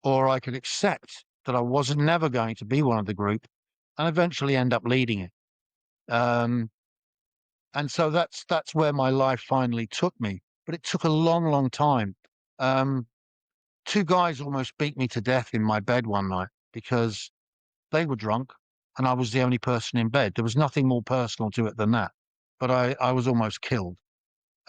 or I could accept that I wasn't never going to be one of the group and eventually end up leading it. Um, and so that's where my life finally took me. But it took a long, long time. Um, Two guys almost beat me to death in my bed one night because they were drunk and I was the only person in bed. There was nothing more personal to it than that. But I was almost killed.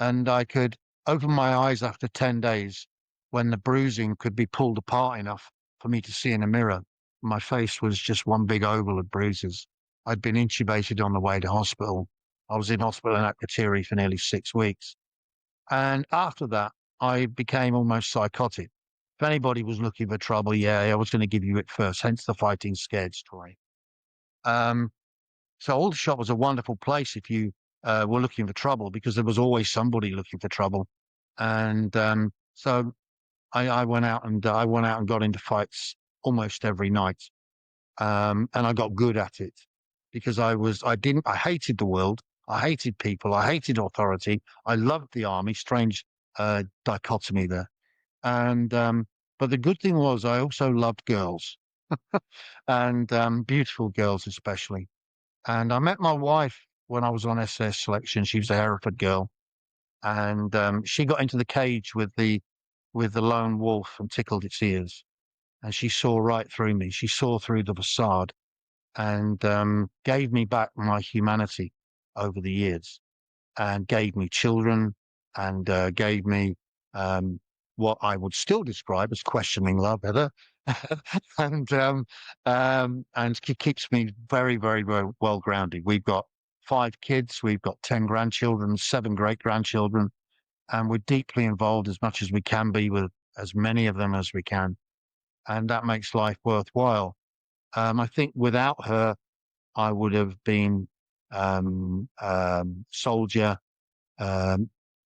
And I could open my eyes after 10 days when the bruising could be pulled apart enough for me to see in a mirror. My face was just one big oval of bruises. I'd been intubated on the way to hospital. I was in hospital in Akrotiri for nearly 6 weeks. And after that, I became almost psychotic. If anybody was looking for trouble, yeah, I was going to give you it first, hence the fighting scared story. Um, so Aldershot was a wonderful place if you were looking for trouble because there was always somebody looking for trouble. And so I went out and got into fights almost every night. And I got good at it because I hated the world. I hated people. I hated authority. I loved the army. Strange dichotomy there. And but the good thing was I also loved girls and beautiful girls especially. And I met my wife when I was on SS selection. She was a Hereford girl, and she got into the cage with the lone wolf and tickled its ears. And she saw right through me. She saw through the facade and gave me back my humanity over the years, and gave me children, and gave me what I would still describe as questioning love, Heather, and keeps me very, very, very well grounded. We've got 5 kids, we've got 10 grandchildren, 7 great grandchildren, and we're deeply involved as much as we can be with as many of them as we can, and that makes life worthwhile. I think without her, I would have been soldier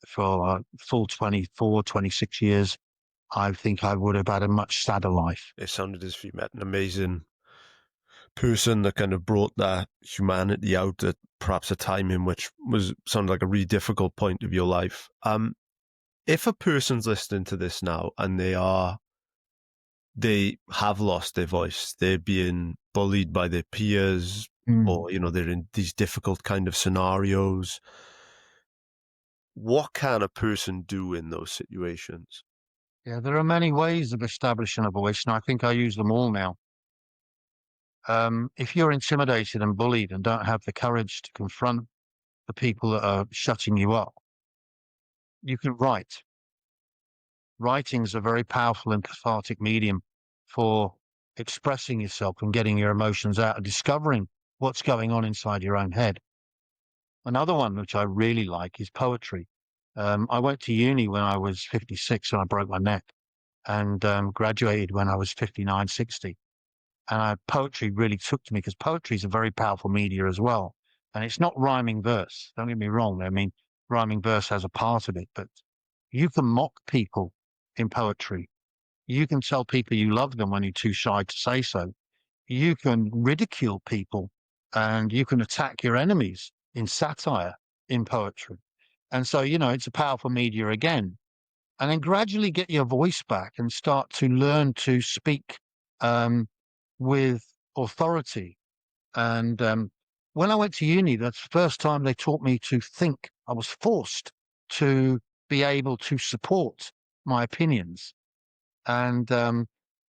for a full 24, 26 years. I think I would have had a much sadder life. It sounded as if you met an amazing person that kind of brought that humanity out at perhaps a time in which sounded like a really difficult point of your life. If a person's listening to this now and they have lost their voice, they're being bullied by their peers, or they're in these difficult kind of scenarios, what can a person do in those situations? Yeah, there are many ways of establishing a voice, and I think I use them all now. If you're intimidated and bullied and don't have the courage to confront the people that are shutting you up, you can write. Writing is a very powerful and cathartic medium for expressing yourself and getting your emotions out and discovering what's going on inside your own head. Another one which I really like is poetry. I went to uni when I was 56 and I broke my neck, and graduated when I was 59, 60. And poetry really took to me because poetry is a very powerful media as well. And it's not rhyming verse. Don't get me wrong. I mean, rhyming verse has a part of it, but you can mock people in poetry. You can tell people you love them when you're too shy to say so. You can ridicule people and you can attack your enemies in satire in poetry. And so, it's a powerful media again. And then gradually get your voice back and start to learn to speak with authority. And when I went to uni, that's the first time they taught me to think. I was forced to be able to support my opinions. And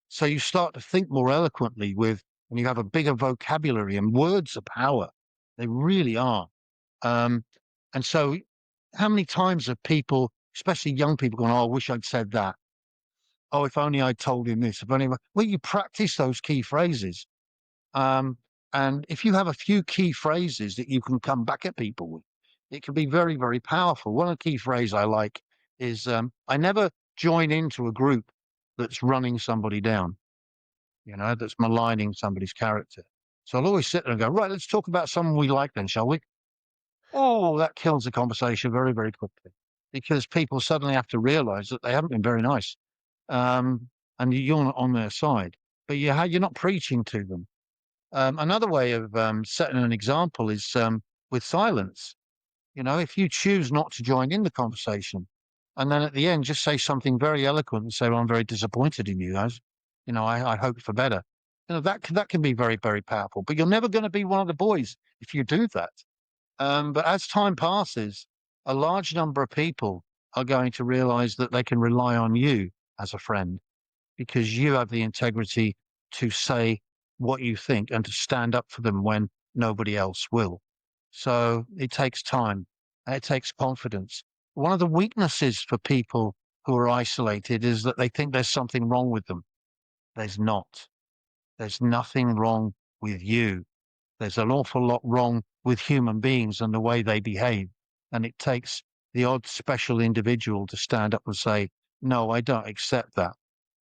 so you start to think more eloquently and you have a bigger vocabulary, and words are power. They really are. And so how many times have people, especially young people, gone, oh, I wish I'd said that. Oh, if only I'd told him this. If only, well, you practice those key phrases. And if you have a few key phrases that you can come back at people with, it can be very, very powerful. One of the key phrases I like is I never join into a group that's running somebody down, that's maligning somebody's character. So I'll always sit there and go, right, let's talk about someone we like then, shall we? Oh, that kills the conversation very, very quickly because people suddenly have to realize that they haven't been very nice. Um, and you're not on their side, but you're not preaching to them. Another way of setting an example is with silence. You know, if you choose not to join in the conversation, and then at the end just say something very eloquent and say, "Well, I'm very disappointed in you guys. You know, I hope for better." You know, that can be very, very powerful. But you're never going to be one of the boys if you do that. But as time passes, a large number of people are going to realize that they can rely on you as a friend because you have the integrity to say what you think and to stand up for them when nobody else will. So it takes time and it takes confidence. One of the weaknesses for people who are isolated is that they think there's something wrong with them. There's not. There's nothing wrong with you. There's an awful lot wrong with human beings and the way they behave. And it takes the odd special individual to stand up and say, no, I don't accept that.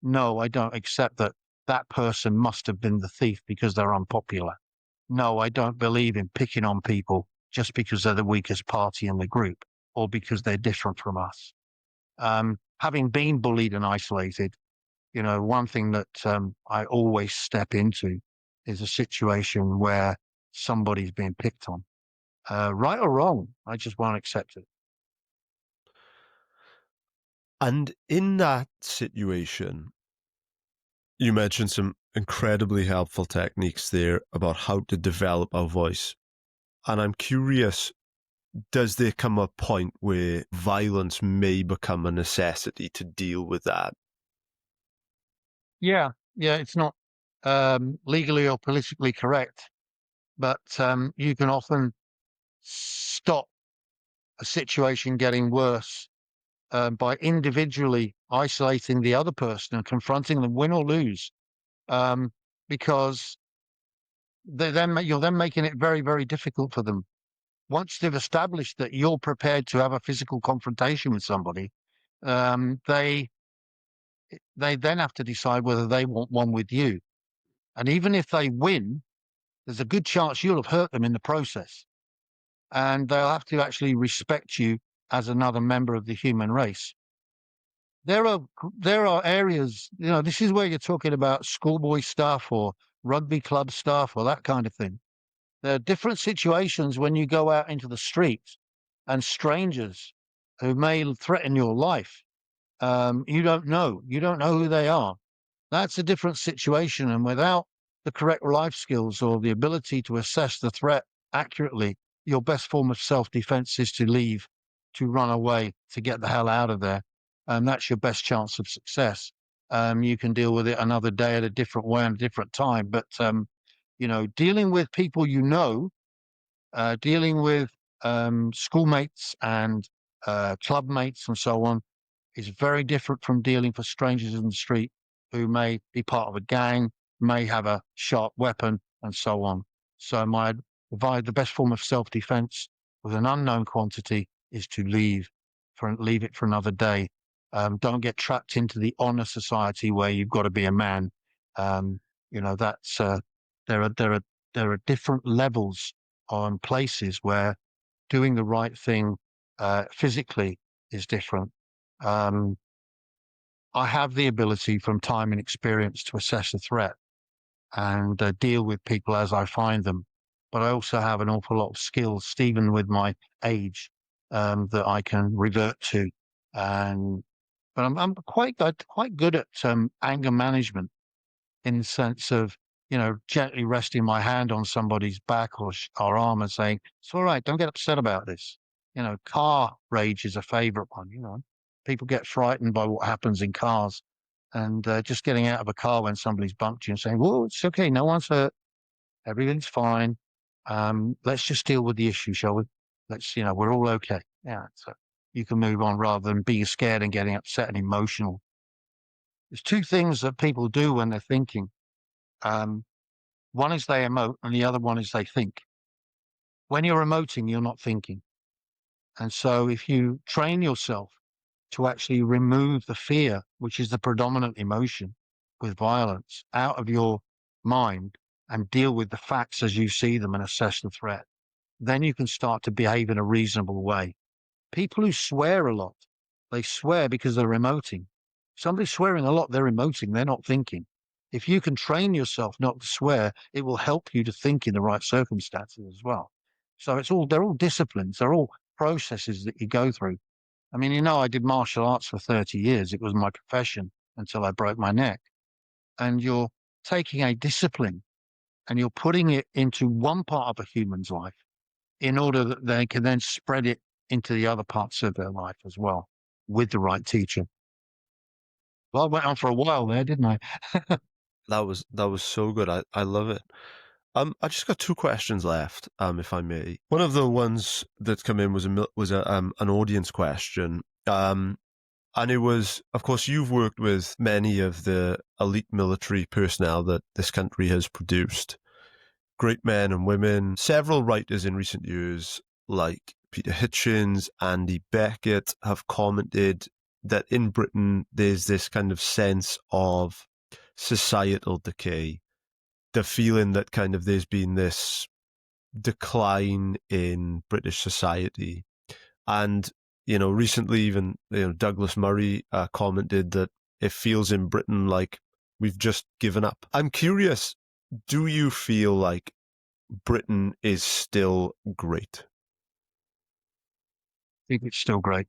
No, I don't accept that that person must have been the thief because they're unpopular. No, I don't believe in picking on people just because they're the weakest party in the group or because they're different from us. Having been bullied and isolated, you know, one thing that I always step into is a situation where somebody's being picked on. Right or wrong, I just won't accept it. And in that situation, you mentioned some incredibly helpful techniques there about how to develop our voice. And I'm curious, does there come a point where violence may become a necessity to deal with that? Yeah, yeah, it's not legally or politically correct, but you can often stop a situation getting worse by individually isolating the other person and confronting them, win or lose, um, because you're then making it very, very difficult for them. Once they've established that you're prepared to have a physical confrontation with somebody, um, they they then have to decide whether they want one with you. And even if they win, there's a good chance you'll have hurt them in the process, and they'll have to actually respect you as another member of the human race. There are there are areas, you know, this is where you're talking about schoolboy stuff or rugby club stuff or that kind of thing. There are different situations when you go out into the street and strangers who may threaten your life. You don't know. You don't know who they are. That's a different situation. And without the correct life skills or the ability to assess the threat accurately, your best form of self defense is to leave, to run away, to get the hell out of there. And that's your best chance of success. You can deal with it another day at a different way and a different time. But, you know, dealing with people you know, dealing with schoolmates and club mates and so on is very different from dealing for strangers in the street who may be part of a gang, may have a sharp weapon, and so on. So the best form of self-defense with an unknown quantity is to leave it for another day. Don't get trapped into the honor society where you've got to be a man. Um, you know, that's there are there are there are different levels on places where doing the right thing physically is different. Um, I have the ability from time and experience to assess a threat and deal with people as I find them. But I also have an awful lot of skills, even with my age, that I can revert to. And but I'm quite good at anger management in the sense of, you know, gently resting my hand on somebody's back or arm and saying, it's all right, don't get upset about this. You know, car rage is a favorite one. You know, people get frightened by what happens in cars. And just getting out of a car when somebody's bumped you and saying, well, it's okay, no one's hurt, everything's fine. Let's just deal with the issue, shall we? Let's, you know, we're all okay. Yeah. So you can move on rather than being scared and getting upset and emotional. There's two things that people do when they're thinking. Um, One is they emote and the other one is they think. When you're emoting, you're not thinking. And so if you train yourself to actually remove the fear, which is the predominant emotion with violence, out of your mind, and deal with the facts as you see them and assess the threat, then you can start to behave in a reasonable way. People who swear a lot, they swear because they're emoting. Somebody swearing a lot, they're emoting, they're not thinking. If you can train yourself not to swear, it will help you to think in the right circumstances as well. So they're all disciplines, they're all processes that you go through. I mean, I did martial arts for 30 years. It was my profession until I broke my neck. And you're taking a discipline and you're putting it into one part of a human's life in order that they can then spread it into the other parts of their life as well with the right teacher. Well, I went on for a while there, didn't I? That was so good. I love it. I just got two questions left, if I may. One of the ones that come in was an audience question. And it was, of course, you've worked with many of the elite military personnel that this country has produced. Great men and women. Several writers in recent years, like Peter Hitchens, Andy Beckett, have commented that in Britain there's this kind of sense of societal decay. The feeling that kind of there's been this decline in British society. And, recently even, Douglas Murray commented that it feels in Britain like we've just given up. I'm curious, do you feel like Britain is still great? I think it's still great.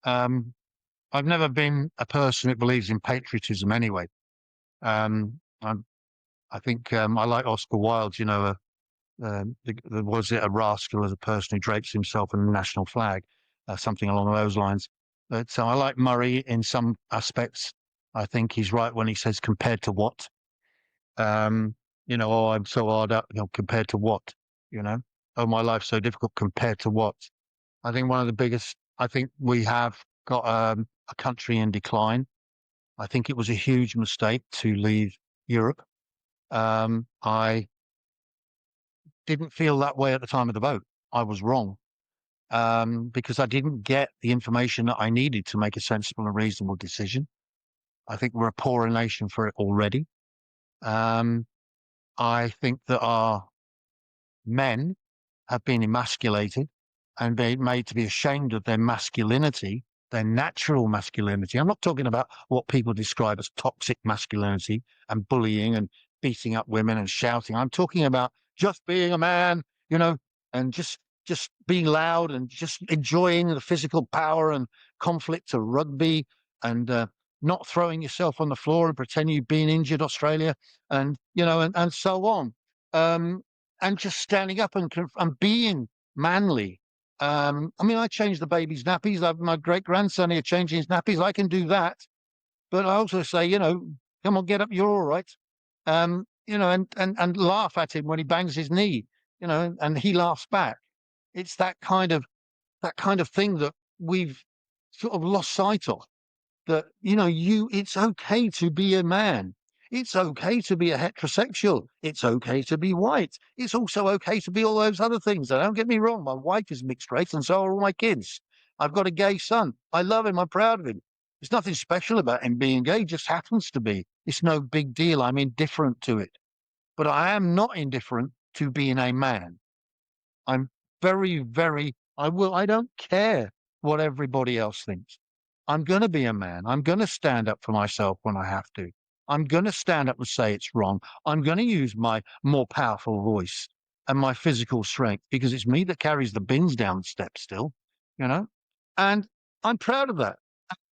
I've never been a person who believes in patriotism anyway. I think I like Oscar Wilde, was it a rascal as a person who drapes himself in the national flag, something along those lines. But so I like Murray in some aspects. I think he's right when he says compared to what, oh, I'm so hard up, compared to what, oh, my life's so difficult compared to what. I think I think we have got a country in decline. I think it was a huge mistake to leave Europe. I didn't feel that way at the time of the vote. I was wrong because I didn't get the information that I needed to make a sensible and reasonable decision. I think we're a poorer nation for it already. I think that our men have been emasculated and made to be ashamed of their masculinity, their natural masculinity. I'm not talking about what people describe as toxic masculinity and bullying and beating up women and shouting. I'm talking about just being a man, and just being loud and just enjoying the physical power and conflict of rugby and not throwing yourself on the floor and pretend you've been injured, Australia, and and so on. And just standing up and being manly. I mean, I change the baby's nappies. My great grandson here changing his nappies. I can do that, but I also say, come on, get up, you're all right. And laugh at him when he bangs his knee, and he laughs back. It's that kind of thing that we've sort of lost sight of. That it's okay to be a man. It's okay to be a heterosexual. It's okay to be white. It's also okay to be all those other things. Now, don't get me wrong. My wife is mixed race and so are all my kids. I've got a gay son. I love him. I'm proud of him. There's nothing special about him being gay. He just happens to be. It's no big deal. I'm indifferent to it. But I am not indifferent to being a man. I'm very, very, I don't care what everybody else thinks. I'm going to be a man. I'm going to stand up for myself when I have to. I'm going to stand up and say it's wrong. I'm going to use my more powerful voice and my physical strength because it's me that carries the bins down the steps still, and I'm proud of that.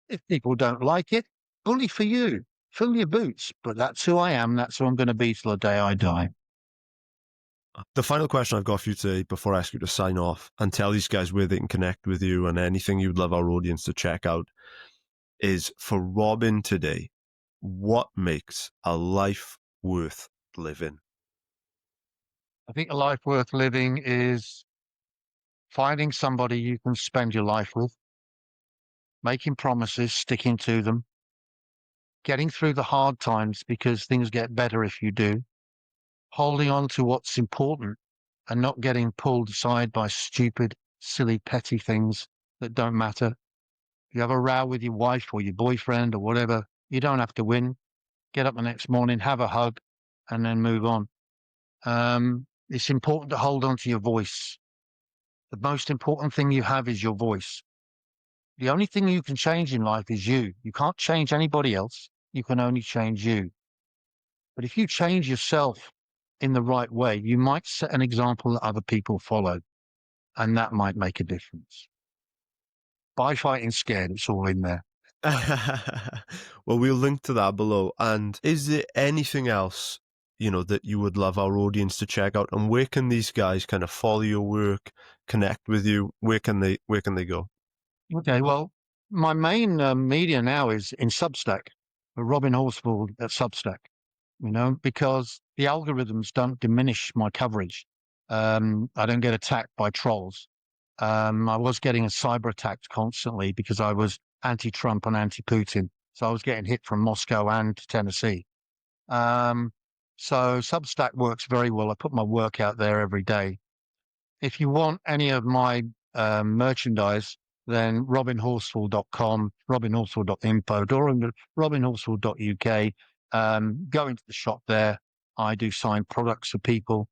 If people don't like it, bully for you, fill your boots. But that's who I am. That's who I'm going to be till the day I die. The final question I've got for you today before I ask you to sign off and tell these guys where they can connect with you and anything you'd love our audience to check out is, for Robin today, what makes a life worth living? I think a life worth living is finding somebody you can spend your life with, making promises, sticking to them, getting through the hard times because things get better if you do, holding on to what's important and not getting pulled aside by stupid, silly, petty things that don't matter. If you have a row with your wife or your boyfriend or whatever, you don't have to win. Get up the next morning, have a hug, and then move on. It's important to hold on to your voice. The most important thing you have is your voice. The only thing you can change in life is you. You can't change anybody else. You can only change you. But if you change yourself in the right way, you might set an example that other people follow, and that might make a difference. By fighting scared, it's all in there. Well, we'll link to that below. And is there anything else, that you would love our audience to check out? And where can these guys kind of follow your work, connect with you? Where can they go? Okay, well, my main media now is in Substack, Robin Horsfall at Substack, because the algorithms don't diminish my coverage. I don't get attacked by trolls. I was getting cyber attacked constantly because I was anti-Trump and anti-Putin. So I was getting hit from Moscow and Tennessee. Um, so Substack works very well. I put my work out there every day. If you want any of my merchandise, then robinhorsfall.com, robinhorsfall.info, or robinhorsfall.uk. Go into the shop there. I do sign products for people.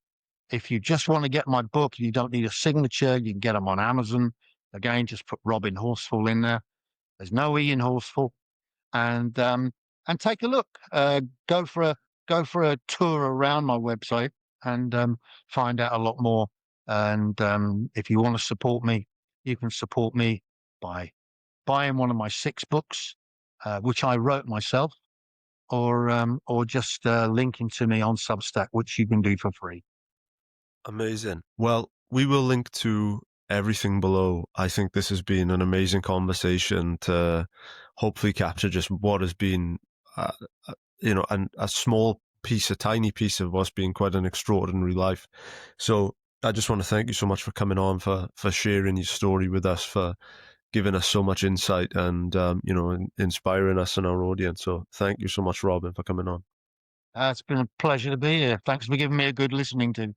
If you just want to get my book and you don't need a signature, you can get them on Amazon. Again, just put Robin Horsfall in there. There's no E in Horsfall, and take a look. Go for a tour around my website and find out a lot more. And if you want to support me, you can support me by buying one of my 6 books, which I wrote myself, or just linking to me on Substack, which you can do for free. Amazing. Well, we will link to everything below. I think this has been an amazing conversation to hopefully capture just what has been, a small piece, a tiny piece of what's been quite an extraordinary life. So I just want to thank you so much for coming on, for sharing your story with us, for giving us so much insight and, inspiring us and our audience. So thank you so much, Robin, for coming on. It's been a pleasure to be here. Thanks for giving me a good listening to.